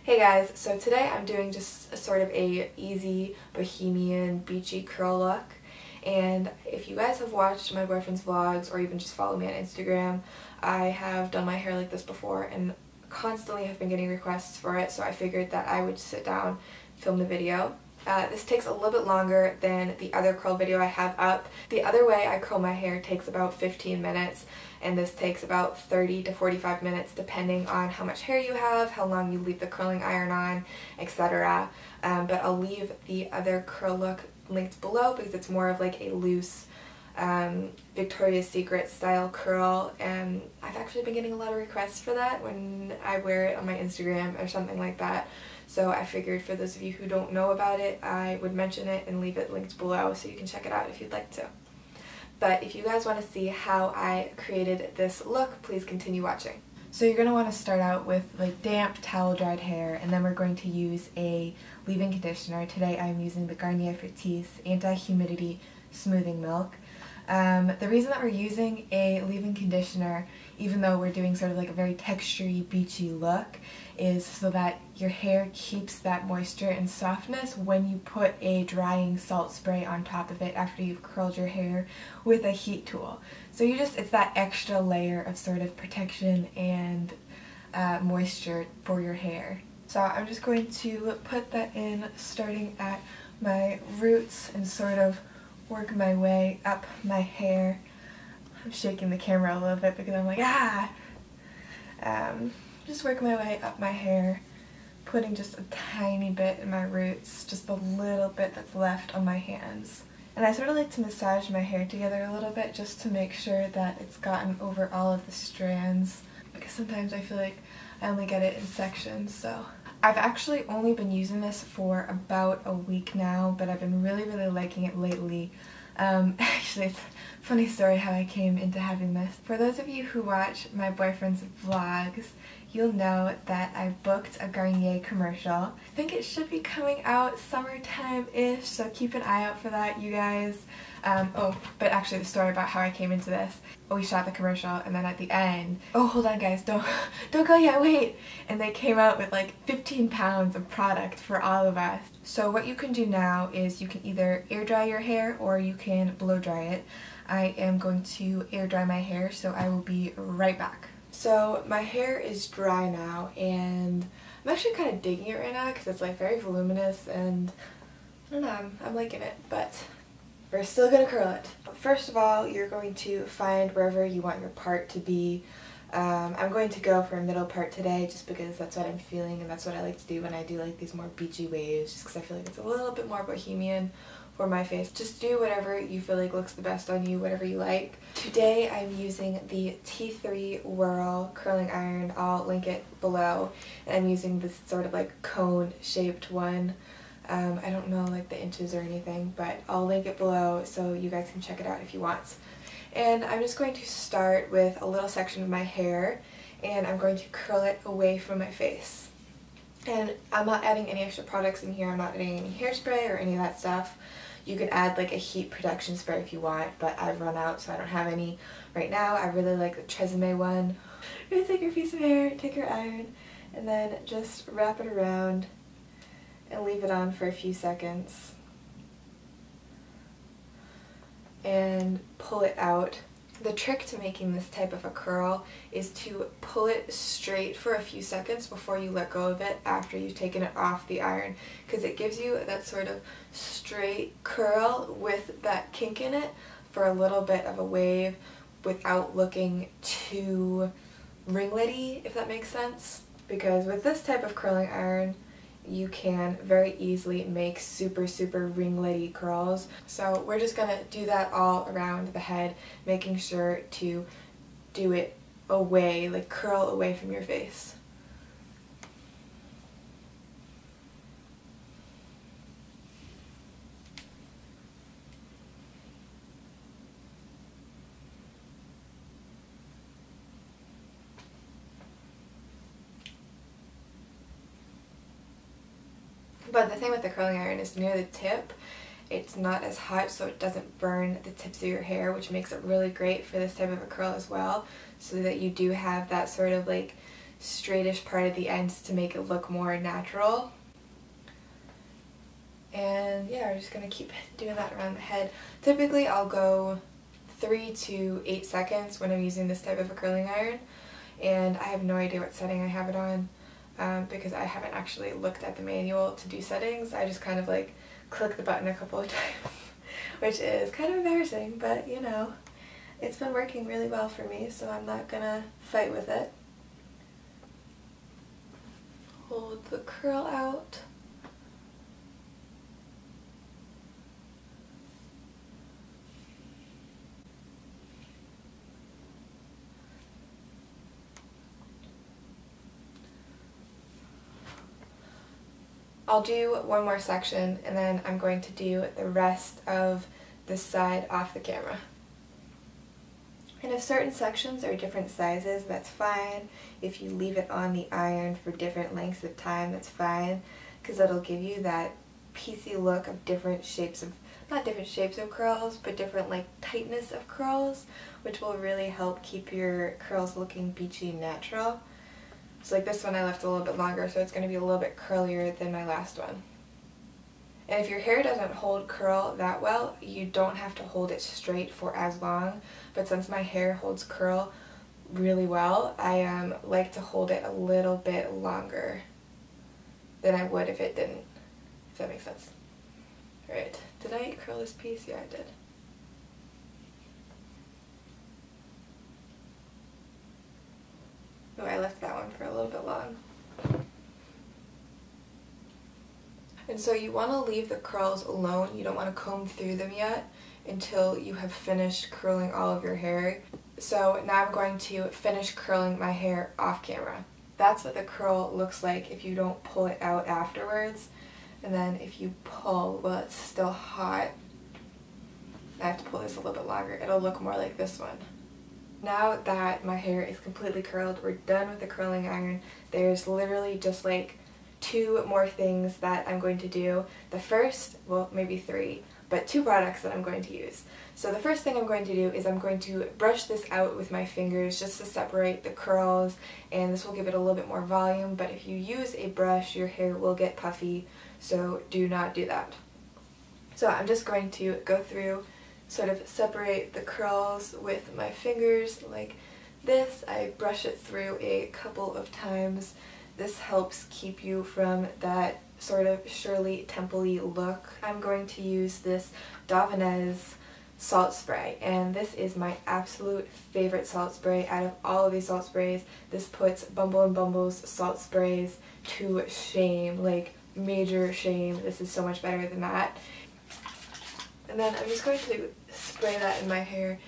Hey guys, so today I'm doing just a sort of a easy bohemian beachy curl look, and if you guys have watched my boyfriend's vlogs or even just follow me on Instagram, I have done my hair like this before and constantly have been getting requests for it, so I figured that I would sit down, film the video. This takes a little bit longer than the other curl video I have up. The other way I curl my hair takes about 15 minutes and this takes about 30 to 45 minutes depending on how much hair you have, how long you leave the curling iron on, etc. But I'll leave the other curl look linked below because it's more of like a loose Victoria's Secret style curl, and I've actually been getting a lot of requests for that when I wear it on my Instagram or something like that. So I figured for those of you who don't know about it, I would mention it and leave it linked below so you can check it out if you'd like to. But if you guys want to see how I created this look, please continue watching. So you're going to want to start out with like damp towel dried hair, and then we're going to use a leave-in conditioner. Today I'm using the Garnier Fructis Anti-Humidity Smoothing Milk. The reason that we're using a leave-in conditioner, even though we're doing sort of like a very textury, beachy look, is so that your hair keeps that moisture and softness when you put a drying salt spray on top of it after you've curled your hair with a heat tool. So it's that extra layer of sort of protection and moisture for your hair. So I'm just going to put that in starting at my roots and sort of work my way up my hair. I'm shaking the camera a little bit because I'm like, just work my way up my hair, putting just a tiny bit in my roots, just a little bit that's left on my hands. And I sort of like to massage my hair together a little bit just to make sure that it's gotten over all of the strands, because sometimes I feel like I only get it in sections. So I've actually only been using this for about a week now, but I've been really liking it lately. Actually, it's a funny story how I came into having this. For those of you who watch my boyfriend's vlogs, you'll know that I booked a Garnier commercial. I think it should be coming out summertime-ish, so keep an eye out for that, you guys. But actually the story about how I came into this. We shot the commercial, and then at the end, oh, hold on guys, don't go yet, wait! And they came out with like 15 pounds of product for all of us. So what you can do now is you can either air dry your hair or you can blow dry it. I am going to air dry my hair, so I will be right back. So my hair is dry now, and I'm actually kind of digging it right now because it's like very voluminous, and I don't know, I'm liking it, but we're still gonna curl it. First of all, you're going to find wherever you want your part to be. I'm going to go for a middle part today just because that's what I'm feeling and that's what I like to do when I do like these more beachy waves, just because I feel like it's a little bit more bohemian for my face. Just do whatever you feel like looks the best on you, whatever you like. Today I'm using the T3 Whirl curling iron. I'll link it below. And I'm using this sort of like cone shaped one. I don't know like the inches or anything, but I'll link it below so you guys can check it out if you want. And I'm just going to start with a little section of my hair, and I'm going to curl it away from my face. And I'm not adding any extra products in here. I'm not adding any hairspray or any of that stuff. You could add like a heat production spray if you want, but I've run out, so I don't have any right now. I really like the Tresemme one. You're gonna take your piece of hair, take your iron, and then just wrap it around and leave it on for a few seconds. And pull it out. The trick to making this type of a curl is to pull it straight for a few seconds before you let go of it after you've taken it off the iron, because it gives you that sort of straight curl with that kink in it for a little bit of a wave without looking too ringlet-y, if that makes sense. Because with this type of curling iron, you can very easily make super ringlet-y curls. So we're just gonna do that all around the head, making sure to do it away, like curl away from your face. But the thing with the curling iron is near the tip, it's not as hot, so it doesn't burn the tips of your hair, which makes it really great for this type of a curl as well, so that you do have that sort of like straightish part at the ends to make it look more natural. And yeah, we're just going to keep doing that around the head. Typically I'll go 3 to 8 seconds when I'm using this type of a curling iron, and I have no idea what setting I have it on because I haven't actually looked at the manual to do settings. I just kind of like click the button a couple of times, which is kind of embarrassing, but you know, it's been working really well for me, so I'm not gonna fight with it. Hold the curl out. I'll do one more section and then I'm going to do the rest of this side off the camera. And if certain sections are different sizes, that's fine. If you leave it on the iron for different lengths of time, that's fine, because it'll give you that piecey look of different shapes of, not different shapes of curls, but different like tightness of curls, which will really help keep your curls looking beachy natural. So like this one I left a little bit longer, so it's going to be a little bit curlier than my last one. And if your hair doesn't hold curl that well, you don't have to hold it straight for as long. But since my hair holds curl really well, I like to hold it a little bit longer than I would if it didn't, if that makes sense. Alright, did I curl this piece? Yeah, I did. Oh, I left that one for a little bit long. And so you want to leave the curls alone. You don't want to comb through them yet until you have finished curling all of your hair. So now I'm going to finish curling my hair off camera. That's what the curl looks like if you don't pull it out afterwards. And then if you pull while it's still hot, I have to pull this a little bit longer, it'll look more like this one. Now that my hair is completely curled, we're done with the curling iron. There's literally just like 2 more things that I'm going to do. The first, well maybe 3, but 2 products that I'm going to use. So the first thing I'm going to do is I'm going to brush this out with my fingers just to separate the curls, and this will give it a little bit more volume, but if you use a brush your hair will get puffy, so do not do that. So I'm just going to go through, sort of separate the curls with my fingers like this. I brush it through a couple of times. This helps keep you from that sort of Shirley Temple-y look. I'm going to use this Davines salt spray, and this is my absolute favorite salt spray out of all of these salt sprays. This puts Bumble & Bumble's salt sprays to shame, like major shame. This is so much better than that. And then I'm just going to spray that in my hair.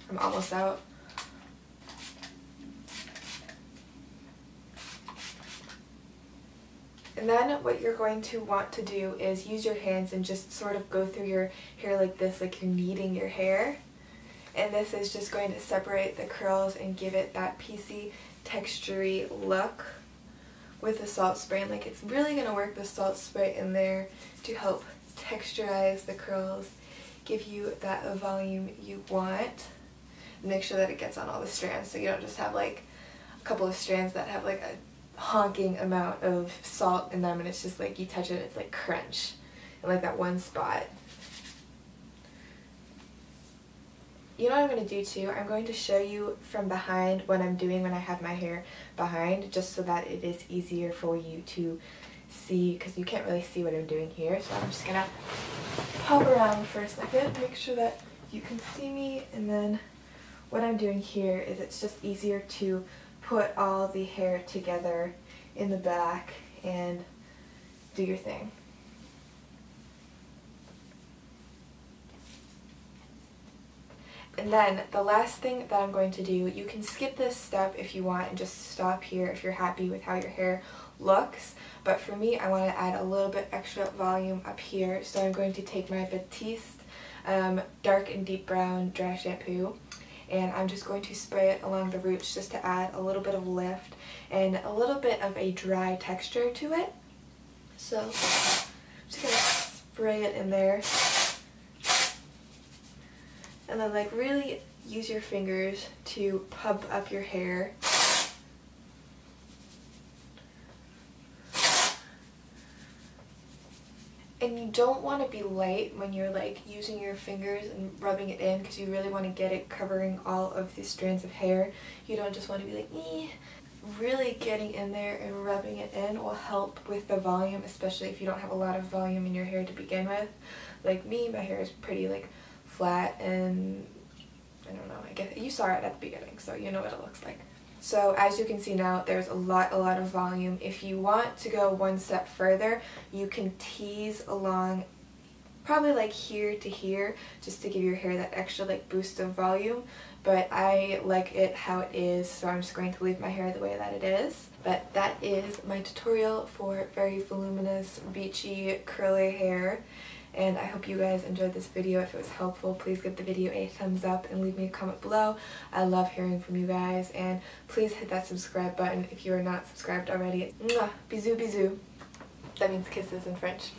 I'm almost out. And then what you're going to want to do is use your hands and just sort of go through your hair like this, like you're kneading your hair. And this is just going to separate the curls and give it that piecey, textury look with the salt spray. And like it's really going to work the salt spray in there to help texturize the curls, give you that volume you want. Make sure that it gets on all the strands so you don't just have like a couple of strands that have like a honking amount of salt in them and it's just like you touch it and it's like crunch in like that one spot. You know what I'm going to do too? I'm going to show you from behind what I'm doing when I have my hair behind, just so that it is easier for you to see, because you can't really see what I'm doing here. So I'm just going to pop around for a second, make sure that you can see me, and then what I'm doing here is it's just easier to put all the hair together in the back and do your thing. And then the last thing that I'm going to do, you can skip this step if you want and just stop here if you're happy with how your hair looks. But for me, I want to add a little bit extra volume up here. So I'm going to take my Batiste dark and deep brown dry shampoo, and I'm just going to spray it along the roots just to add a little bit of lift and a little bit of a dry texture to it. So I'm just going to spray it in there. and then like really use your fingers to pump up your hair. And you don't want to be light when you're like using your fingers and rubbing it in, because you really want to get it covering all of the strands of hair. You don't just want to be like, ee. Really getting in there and rubbing it in will help with the volume, especially if you don't have a lot of volume in your hair to begin with. Like me, my hair is pretty like flat, and I don't know, I guess you saw it at the beginning, so you know what it looks like. So as you can see now, there's a lot of volume. If you want to go one step further, you can tease along probably like here to here, just to give your hair that extra like boost of volume. But I like it how it is, so I'm just going to leave my hair the way that it is. But that is my tutorial for very voluminous, beachy, curly hair. And I hope you guys enjoyed this video. If it was helpful, please give the video a thumbs up and leave me a comment below. I love hearing from you guys. And please hit that subscribe button if you are not subscribed already. Mwah! Bisous bisous. That means kisses in French.